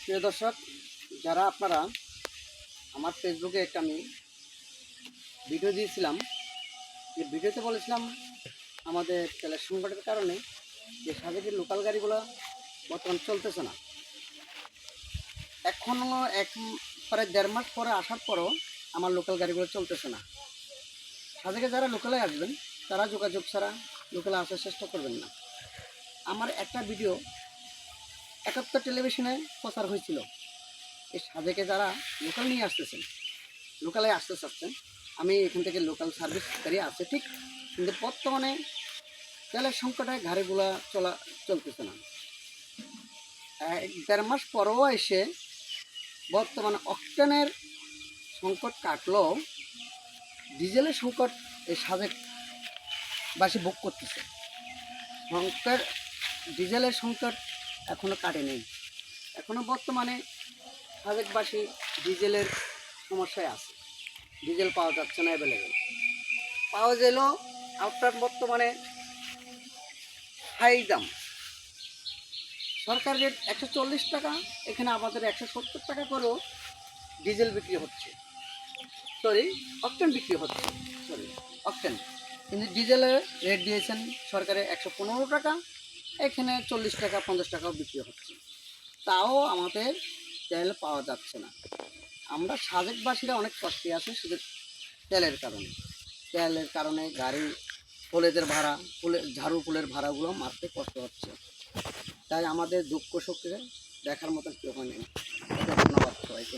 প্রিয় দর্শক, যারা আপনারা আমার ফেসবুকে একটা আমি ভিডিও দিয়েছিলাম, যে ভিডিওতে বলেছিলাম আমাদের তেলের সংকটের কারণে যে সাজেকের লোকাল গাড়িগুলো বর্তমান চলতেছে না। এখনও প্রায় 1.5 মাস পরে আসার পরও আমার লোকাল গাড়িগুলো চলতেছে না। সাজেকে যারা লোকালে আসবেন তারা যোগাযোগ ছাড়া লোকালে আসার চেষ্টা করবেন না। আমার একটা ভিডিও 71 টেলিভিশনে প্রচার হয়েছিল। এই সাজেকে যারা লোকাল নিয়ে আসতেছেন, লোকালে আসতে চাচ্ছেন, আমি এখান থেকে লোকাল সার্ভিস গাড়ি আছে ঠিক, কিন্তু বর্তমানে তেলের সংকটে গাড়িগুলো চলতেছে না। 1.5 মাস পরেও এসে বর্তমানে অকটেনের সংকট কাটলেও ডিজেলের সংকট এই সাজেকবাসী ভোগ করতেছে। ডিজেলের সংকট এখনও কাটেনি। এখনও বর্তমানে সাজেকবাসী ডিজেলের সমস্যায় আছে। ডিজেল পাওয়া যাচ্ছে না, অ্যাভেলেবেল পাওয়া গেলেও আপনার বর্তমানে হাই দাম। সরকার রেট 140 টাকা, এখানে আমাদের 170 টাকা করেও ডিজেল বিক্রি হচ্ছে, অকটেন বিক্রি হচ্ছে, অকটেন। কিন্তু ডিজেলের রেট দিয়েছেন সরকারে 115 টাকা, এখানে 40 টাকা 50 টাকাও বিক্রি হচ্ছে। তাও আমাদের তেল পাওয়া যাচ্ছে না। আমরা সাজেকবাসীরা অনেক কষ্টে আছি শুধু তেলের কারণে গাড়ি, ফুলেদের ভাড়া, ঝাড়ু ফুলের ভাড়াগুলো মারতে কষ্ট হচ্ছে। তাই আমাদের দুঃখ শোকে দেখার মতো কেউ নেই। ধন্যবাদ সবাইকে।